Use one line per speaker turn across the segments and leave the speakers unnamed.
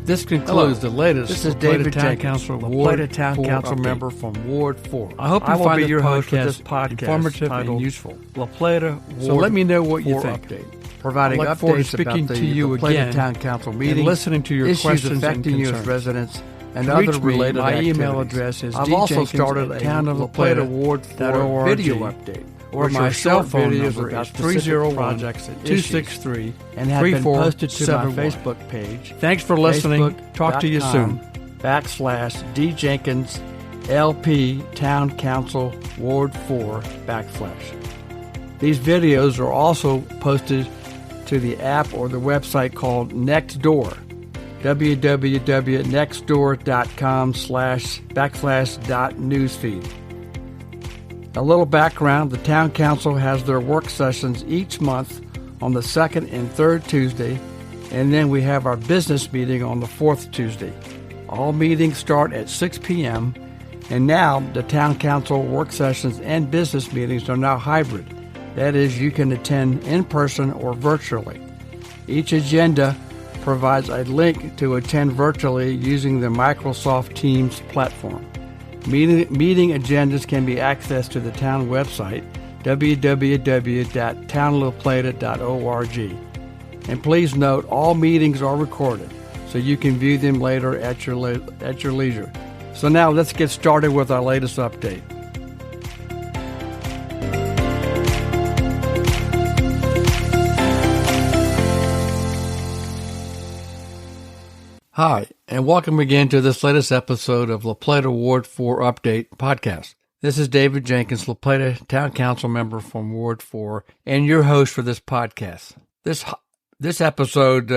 This concludes the latest.
This is
La Plata
David
Town
Jenkins,
Council
La
Ward
Plata Town
4
Council
update.
member from Ward 4.
I hope you
I will
find
be
this
your host for
podcast
this podcast
informative
titled
and useful.
La Plata Ward
So let me know what you
4
think.
Update, providing
I look forward to
updates
speaking
about
to you
the La Plata
again
Town Council meeting,
and listening to your
issues
questions
affecting
and
you as
concerns.
residents, and
To
other
reach me,
related
my
activities.
email address is
I've also
djenkins
started
at
a
town of
La
La
Plata
Plata
Ward 4
.org,
video update,
or
which
my
are
cell
short
phone
videos
number
about
is
specific
301
projects and issues,
263
and have been posted to my
3471.
Facebook page.
Thanks for listening. Talk to you soon.
/DJenkins LP Town Council Ward 4 /. These videos are also posted to the app or the website called Nextdoor, www.nextdoor.com//newsfeed. A little background: the Town Council has their work sessions each month on the second and third Tuesday, and then we have our business meeting on the fourth Tuesday. All meetings start at 6 p.m., and now the Town Council work sessions and business meetings are now hybrid. That is, you can attend in person or virtually. Each agenda provides a link to attend virtually using the Microsoft Teams platform. Meeting agendas can be accessed to the town website, www.townlaplata.org. And please note, all meetings are recorded, so you can view them later at your leisure. So now let's get started with our latest update. Hi, and welcome again to this latest episode of La Plata Ward 4 Update podcast. This is David Jenkins, La Plata Town Council member from Ward 4, and your host for this podcast. This episode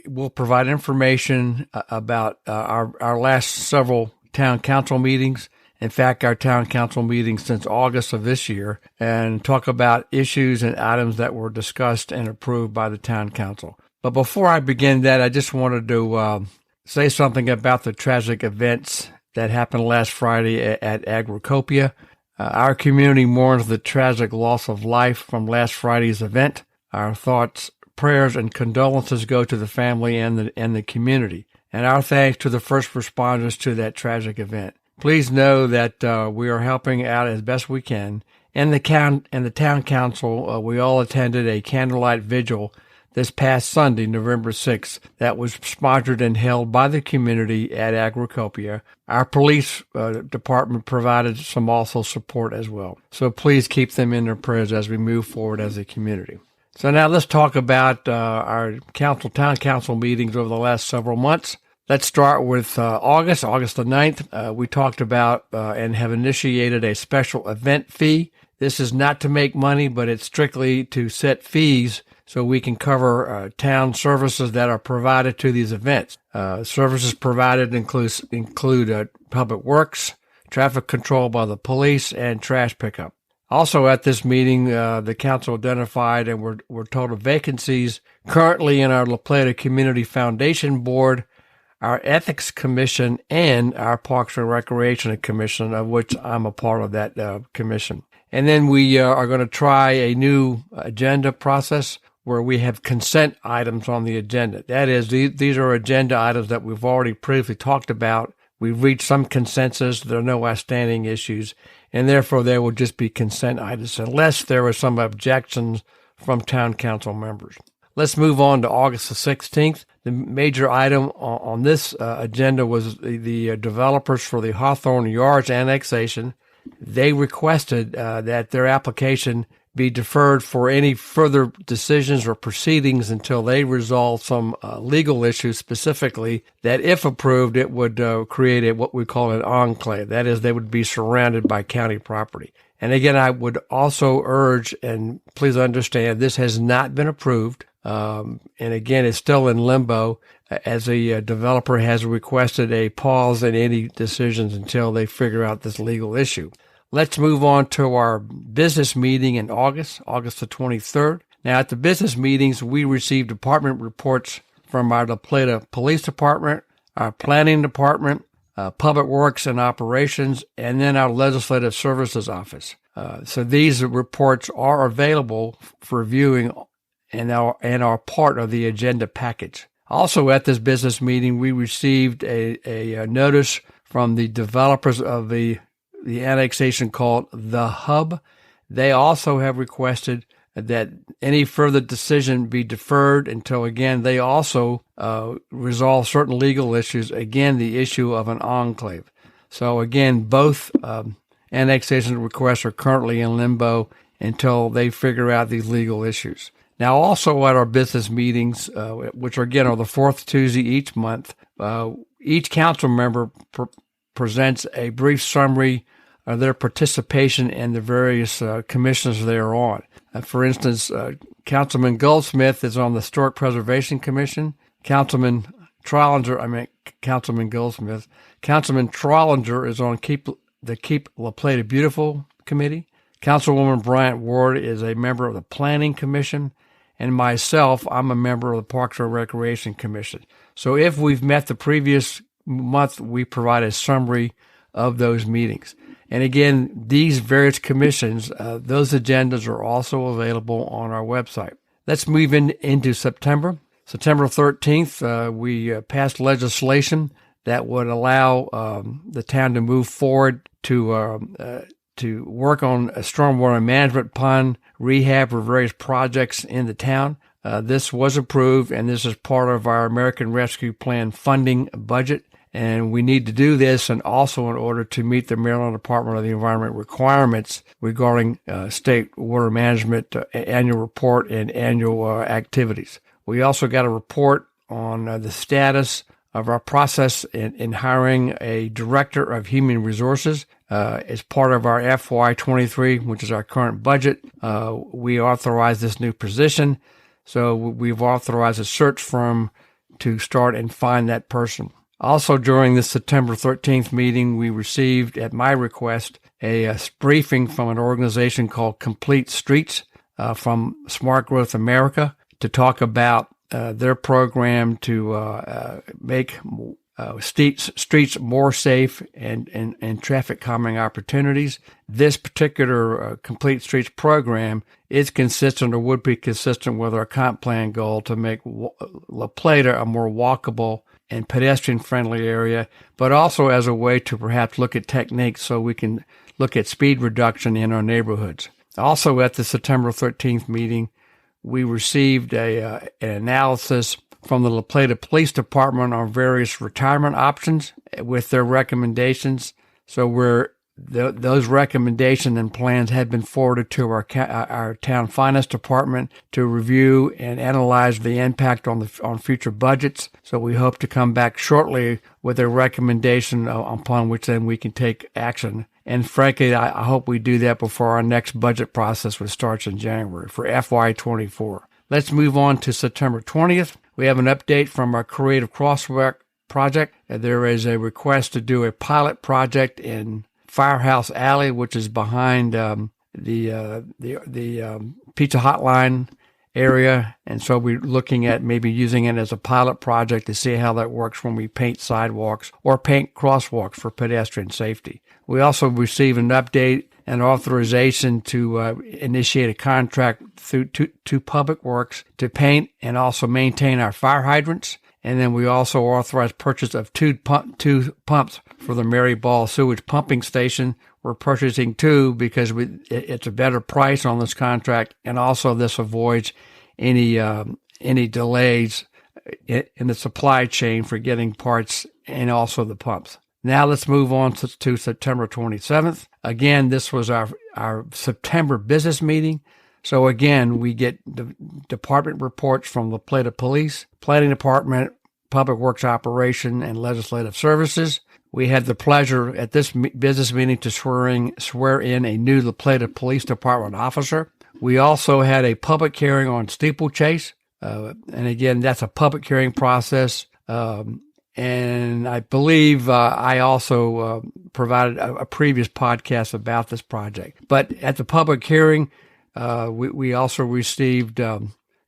will provide information about our last several town council meetings. In fact, our town council meetings since August of this year, and talk about issues and items that were discussed and approved by the town council. But before I begin that, I just wanted to say something about the tragic events that happened last Friday at Agricopia. Our community mourns the tragic loss of life from last Friday's event. Our thoughts, prayers, and condolences go to the family and the community, and our thanks to the first responders to that tragic event. Please know that we are helping out as best we can. And the town council, we all attended a candlelight vigil this past Sunday, November 6th, that was sponsored and held by the community at Agricopia. Our police department provided some also support as well. So please keep them in their prayers as we move forward as a community. So now let's talk about our town council meetings over the last several months. Let's start with August the 9th. We talked about and have initiated a special event fee. This is not to make money, but it's strictly to set fees so we can cover town services that are provided to these events. Services provided include public works, traffic control by the police, and trash pickup. Also at this meeting, the council identified and were told of vacancies currently in our La Plata Community Foundation Board, our Ethics Commission, and our Parks and Recreation Commission, of which I'm a part of that commission. And then we are going to try a new agenda process where we have consent items on the agenda. That is, these are agenda items that we've already previously talked about. We've reached some consensus. There are no outstanding issues, and therefore there will just be consent items unless there are some objections from town council members. Let's move on to August the 16th. The major item on this agenda was the developers for the Hawthorne Yards annexation. They requested that their application be deferred for any further decisions or proceedings until they resolve some legal issues, specifically that if approved, it would create what we call an enclave. That is, they would be surrounded by county property. And again, I would also urge, and please understand, this has not been approved. And again, it's still in limbo as a developer has requested a pause in any decisions until they figure out this legal issue. Let's move on to our business meeting in August the 23rd. Now, at the business meetings, we received department reports from our La Plata Police Department, our Planning Department, Public Works and Operations, and then our Legislative Services Office. So these reports are available for viewing and are part of the agenda package. Also at this business meeting, we received a notice from the developers of the annexation called The Hub. They also have requested that any further decision be deferred until, again, they also resolve certain legal issues, again, the issue of an enclave. So, again, both annexation requests are currently in limbo until they figure out these legal issues. Now, also at our business meetings, which again are the fourth Tuesday each month, each council member presents a brief summary of their participation in the various commissions they are on. For instance, Councilman Goldsmith is on the Historic Preservation Commission. Councilman Trollinger is on the Keep La Plata Beautiful Committee. Councilwoman Bryant Ward is a member of the Planning Commission. And myself, I'm a member of the Parks and Recreation Commission. So if we've met the previous month, we provide a summary of those meetings. And again, these various commissions, those agendas are also available on our website. Let's move into September. September 13th, we passed legislation that would allow the town to move forward to work on a stormwater management pond rehab for various projects in the town. This was approved, and this is part of our American Rescue Plan funding budget. And we need to do this, and also in order to meet the Maryland Department of the Environment requirements regarding state water management annual report and annual activities. We also got a report on the status of our process in hiring a director of human resources. As part of our FY23, which is our current budget, we authorized this new position. So we've authorized a search firm to start and find that person. Also, during this September 13th meeting, we received, at my request, a briefing from an organization called Complete Streets from Smart Growth America to talk about their program to make streets more safe and traffic calming opportunities. This particular Complete Streets program is consistent or would be consistent with our comp plan goal to make La Plata a more walkable and pedestrian-friendly area, but also as a way to perhaps look at techniques so we can look at speed reduction in our neighborhoods. Also at the September 13th meeting, we received an analysis from the La Plata Police Department on various retirement options with their recommendations. So those recommendations and plans have been forwarded to our town finance department to review and analyze the impact on future budgets. So we hope to come back shortly with a recommendation upon which then we can take action. And frankly, I hope we do that before our next budget process, which starts in January for FY24. Let's move on to September 20th. We have an update from our Creative Crosswalk project. There is a request to do a pilot project in Firehouse Alley, which is behind the Pizza Hotline area. And so we're looking at maybe using it as a pilot project to see how that works when we paint sidewalks or paint crosswalks for pedestrian safety. We also received an update and authorization to initiate a contract through to Public Works to paint and also maintain our fire hydrants. And then we also authorized purchase of two pumps for the Mary Ball Sewage Pumping Station. We're purchasing two because it's a better price on this contract, and also this avoids any delays in the supply chain for getting parts and also the pumps. Now let's move on to September 27th. Again, this was our September business meeting. So again, we get the department reports from La Plata Police, Planning Department, Public Works Operation, and Legislative Services. We had the pleasure at this business meeting to swear in a new La Plata Police Department officer. We also had a public hearing on steeplechase. And again, that's a public hearing process. And I believe I also provided a previous podcast about this project. But at the public hearing, we also received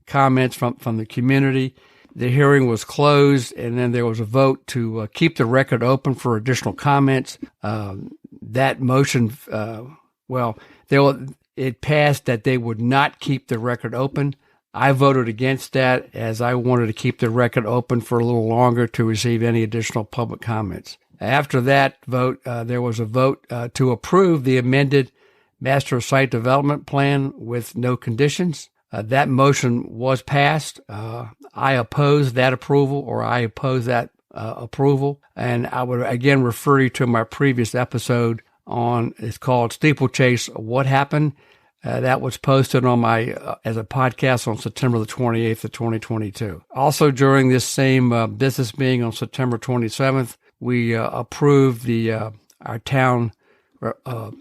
comments from the community. The hearing was closed, and then there was a vote to keep the record open for additional comments. That motion, it passed that they would not keep the record open. I voted against that as I wanted to keep the record open for a little longer to receive any additional public comments. After that vote, there was a vote to approve the amended Master Site Development Plan with no conditions. That motion was passed. I oppose that approval, or I oppose that approval. And I would again refer you to my previous episode it's called Steeplechase, What Happened? That was posted on my as a podcast on September the 28th of 2022. Also, during this same business meeting on September 27th, we approved our town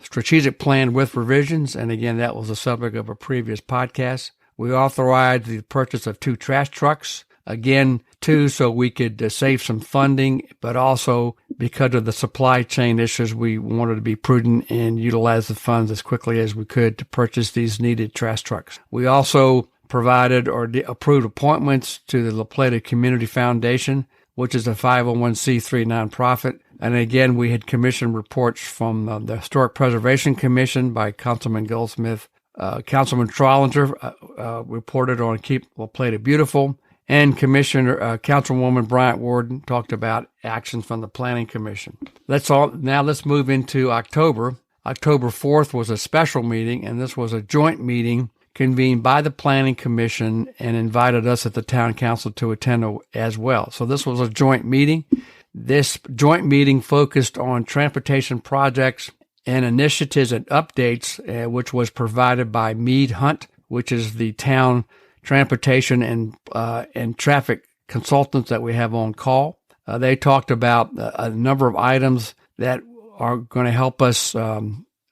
strategic plan with revisions, and again, that was the subject of a previous podcast. We authorized the purchase of 2 trash trucks, again, 2 so we could save some funding, but also because of the supply chain issues, we wanted to be prudent and utilize the funds as quickly as we could to purchase these needed trash trucks. We also provided or approved appointments to the La Plata Community Foundation, which is a 501c3 nonprofit. And again, we had commissioned reports from the Historic Preservation Commission by Councilman Goldsmith. Councilman Trollinger reported on Keep La Plata Beautiful. And Councilwoman Bryant Warden talked about actions from the Planning Commission. Now let's move into October. October 4th was a special meeting, and this was a joint meeting convened by the Planning Commission and invited us at the Town Council to attend as well. So this was a joint meeting. This joint meeting focused on transportation projects and initiatives and updates, which was provided by Mead Hunt, which is the town transportation and traffic consultants that we have on call. They talked about a number of items that are going to help us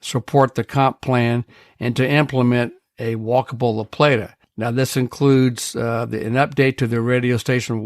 support the comp plan and to implement a walkable La Plata. Now, this includes an update to the radio station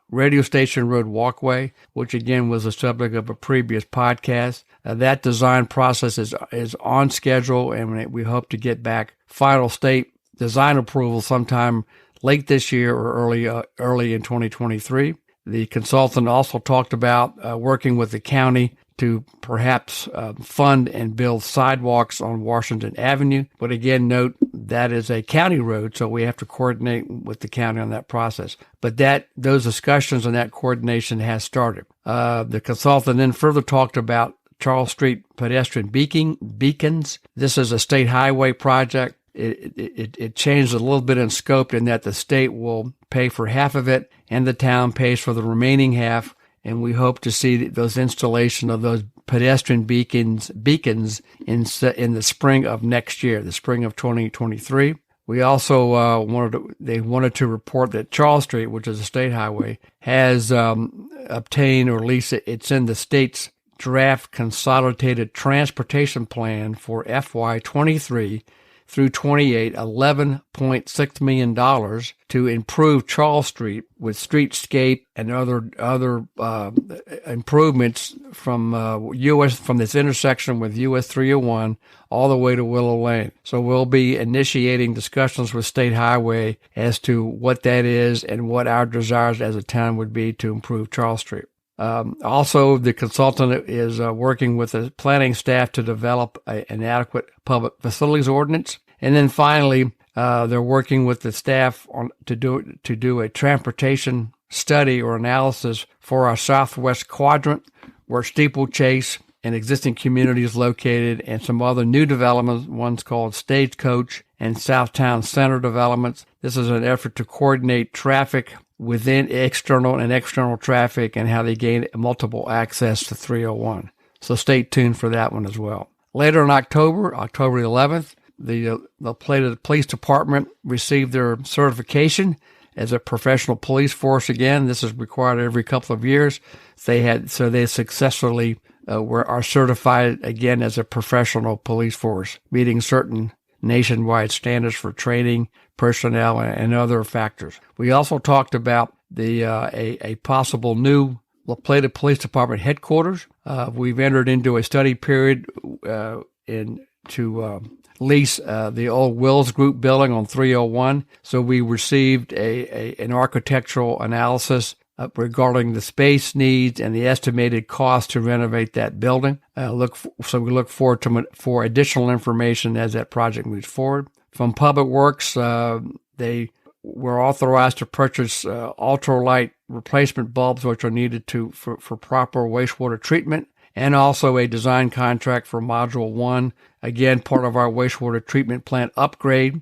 road walkway, which again was the subject of a previous podcast. That design process is on schedule, and we hope to get back final state design approval sometime late this year or early in 2023. The consultant also talked about working with the county to perhaps fund and build sidewalks on Washington Avenue. But again, note that is a county road, so we have to coordinate with the county on that process. But those discussions and that coordination has started. The consultant then further talked about Charles Street pedestrian beacons. This is a state highway project. It changed a little bit in scope in that the state will pay for half of it and the town pays for the remaining half. And we hope to see those installation of those pedestrian beacons in the spring of next year, the spring of 2023. We also wanted to report that Charles Street, which is a state highway, has obtained, or at least it's in the state's draft consolidated transportation plan for FY 23 through 28, $11.6 million to improve Charles Street with streetscape and other improvements from this intersection with US 301 all the way to Willow Lane. So we'll be initiating discussions with State Highway as to what that is and what our desires as a town would be to improve Charles Street. Also, the consultant is working with the planning staff to develop an adequate public facilities ordinance. And then finally, they're working with the staff to do a transportation study or analysis for our southwest quadrant, where Steeplechase and existing communities located, and some other new developments, one's called Stagecoach and Southtown Center developments. This is an effort to coordinate traffic within external and external traffic and how they gain multiple access to 301. So stay tuned for that one as well. Later in October 11th, the La Plata Police Department received their certification as a professional police force again. This is required every couple of years. They successfully are certified again as a professional police force, meeting certain nationwide standards for training, personnel, and other factors. We also talked about a possible new La Plata Police Department headquarters. We've entered into a study period to lease the old Wills Group building on 301. So we received an architectural analysis regarding the space needs and the estimated cost to renovate that building. We look forward for additional information as that project moves forward. From Public Works, they we're authorized to purchase ultralight replacement bulbs, which are needed for proper wastewater treatment, and also a design contract for Module 1, again, part of our wastewater treatment plant upgrade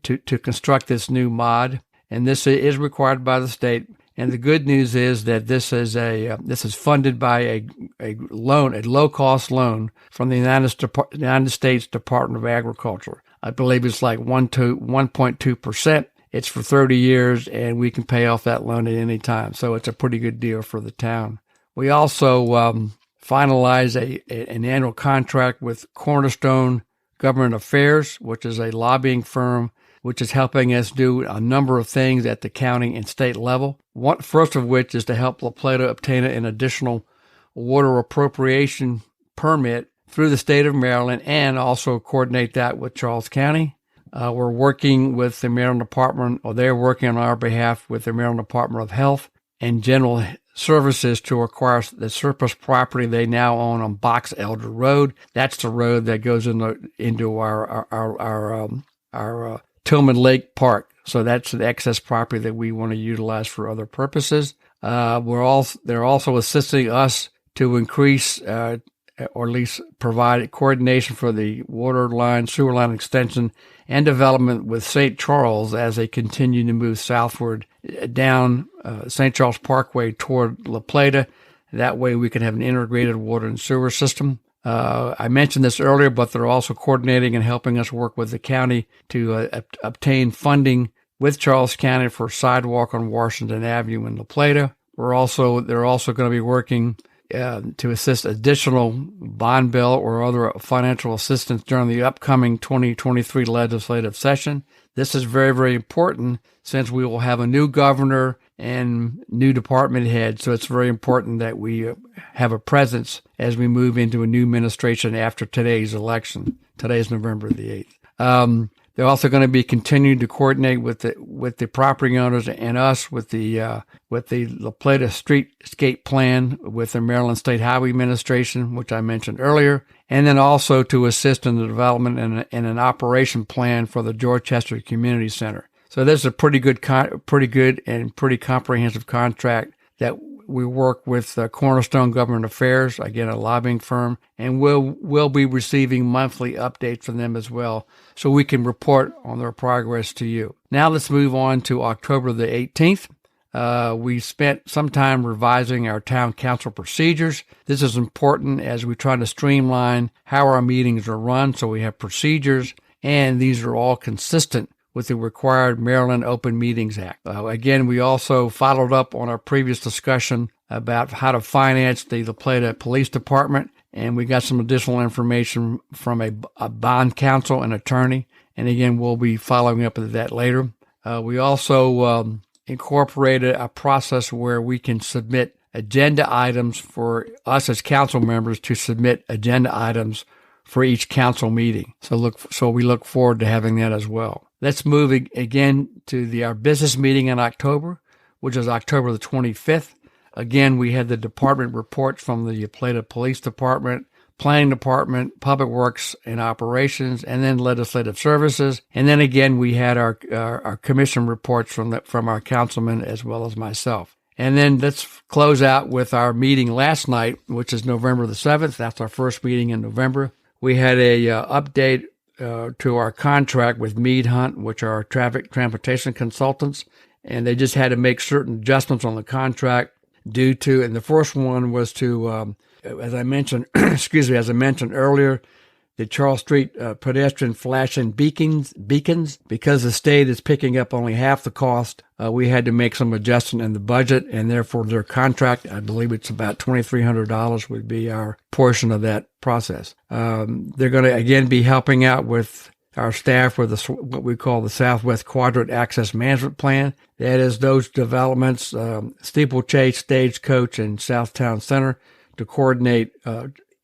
to construct this new mod. And this is required by the state. And the good news is that this is funded by a low-cost loan from the United States Department of Agriculture. I believe it's like 1.2%. It's for 30 years, and we can pay off that loan at any time. So it's a pretty good deal for the town. We also finalized an annual contract with Cornerstone Government Affairs, which is a lobbying firm which is helping us do a number of things at the county and state level. One, first of which is to help La Plata obtain an additional water appropriation permit through the state of Maryland and also coordinate that with Charles County. We're working with the Maryland Department, or they're working on our behalf with the Maryland Department of Health and General Services to acquire the surplus property they now own on Box Elder Road. That's the road that goes into our Tillman Lake Park. So that's the excess property that we want to utilize for other purposes. They're also assisting us to increase or at least provide coordination for the water line, sewer line extension, and development with St. Charles as they continue to move southward down St. Charles Parkway toward La Plata. That way we can have an integrated water and sewer system. I mentioned this earlier, but they're also coordinating and helping us work with the county to obtain funding with Charles County for sidewalk on Washington Avenue in La Plata. They're also going to be working to assist additional bond bill or other financial assistance during the upcoming 2023 legislative session. This is very, very important since we will have a new governor and new department head. So it's very important that we have a presence as we move into a new administration after today's election. Today's November the 8th. They're also going to be continuing to coordinate with the property owners and us with the La Plata Streetscape Plan with the Maryland State Highway Administration, which I mentioned earlier, and then also to assist in the development and an operation plan for the Dorchester Community Center. So this is a pretty good and pretty comprehensive contract that we work with Cornerstone Government Affairs, again, a lobbying firm, and we'll be receiving monthly updates from them as well, so we can report on their progress to you. Now let's move on to October the 18th. We spent some time revising our town council procedures. This is important as we try to streamline how our meetings are run, so we have procedures, and these are all consistent with the required Maryland Open Meetings Act. Again, we also followed up on our previous discussion about how to finance the La Plata Police Department, and we got some additional information from a bond counsel and attorney, and again, we'll be following up with that later. We also incorporated a process where we can submit agenda items for us as council members to submit agenda items for each council meeting. So we look forward to having that as well. Let's move again to our business meeting in October, which is October the 25th. Again, we had the department reports from the Plata Police Department, Planning Department, Public Works and Operations, and then Legislative Services. And then again, we had our commission reports from our councilmen as well as myself. And then let's close out with our meeting last night, which is November the 7th. That's our first meeting in November. We had a update to our contract with Mead Hunt, which are our transportation consultants, and they just had to make certain adjustments on the contract due to, and the first one was to, as I mentioned, as I mentioned earlier, the Charles Street pedestrian flashing beacons, because the state is picking up only half the cost, we had to make some adjustment in the budget, and therefore their contract, I believe it's about $2,300 would be our portion of that process. They're going to again be helping out with our staff with what we call the Southwest Quadrant Access Management Plan. That is those developments, Steeplechase, Stagecoach, and Southtown Center, to coordinate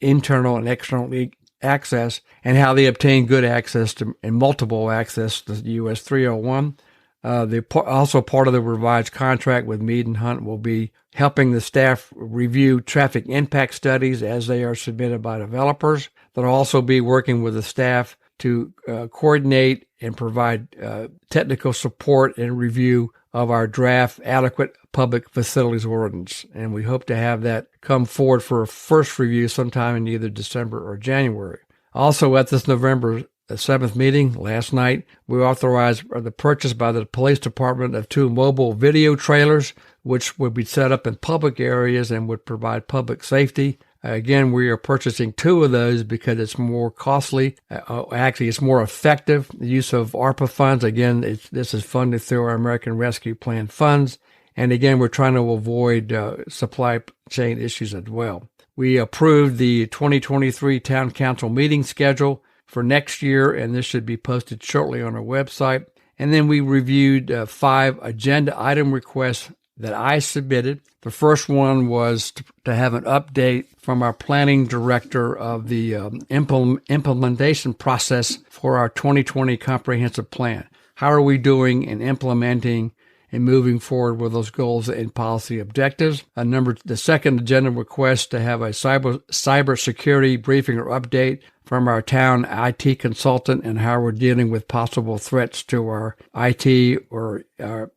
internal and external access and how they obtain good access to and multiple access to US 301. Also part of the revised contract with Mead and Hunt will be helping the staff review traffic impact studies as they are submitted by developers. They'll also be working with the staff to coordinate and provide technical support and review of our draft adequate public facilities ordinance. And we hope to have that come forward for a first review sometime in either December or January. Also, at this November 7th meeting last night, we authorized the purchase by the police department of 2 mobile video trailers, which would be set up in public areas and would provide public safety. Again, we are purchasing 2 of those because it's more costly. Actually, it's more effective. The use of ARPA funds. Again, this is funded through our American Rescue Plan funds. And again, we're trying to avoid supply chain issues as well. We approved the 2023 Town Council meeting schedule for next year, and this should be posted shortly on our website. And then we reviewed 5 agenda item requests that I submitted. The first one was to have an update from our planning director of the implementation process for our 2020 comprehensive plan. How are we doing in implementing and moving forward with those goals and policy objectives? The second agenda request to have a cybersecurity briefing or update from our town IT consultant and how we're dealing with possible threats to our IT or our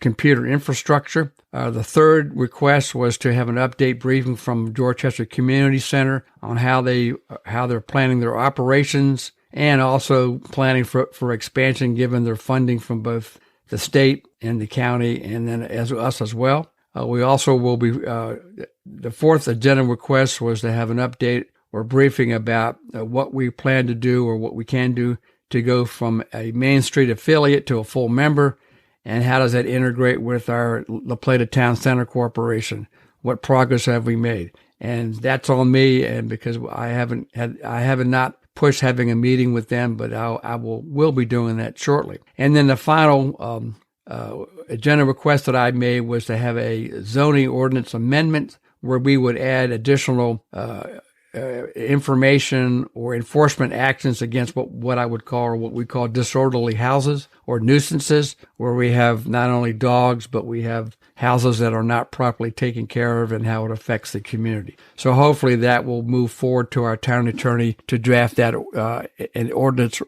computer infrastructure. The third request was to have an update briefing from Dorchester Community Center on how they're planning their operations and also planning for expansion given their funding from both the state and the county and then as us as well. We also will be, the fourth agenda request was to have an update or briefing about what we plan to do or what we can do to go from a Main Street affiliate to a full member. And how does that integrate with our La Plata Town Center Corporation? What progress have we made? And that's on me, and because I have not pushed having a meeting with them, but I will be doing that shortly. And then the final agenda request that I made was to have a zoning ordinance amendment where we would add additional information or enforcement actions against what I would call or what we call disorderly houses or nuisances, where we have not only dogs, but we have houses that are not properly taken care of and how it affects the community. So hopefully that will move forward to our town attorney to draft that an ordinance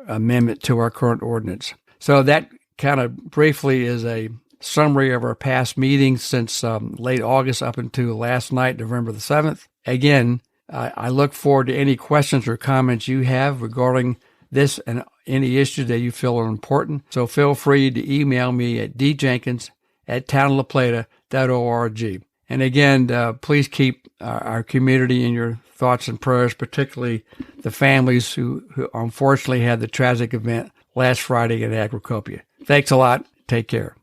amendment to our current ordinance. So that kind of briefly is a summary of our past meetings since late August up until last night, November the 7th. Again, I look forward to any questions or comments you have regarding this and any issues that you feel are important. So feel free to email me at djenkins@townlaplata.org. And again, please keep our community in your thoughts and prayers, particularly the families who unfortunately had the tragic event last Friday in Agricopia. Thanks a lot. Take care.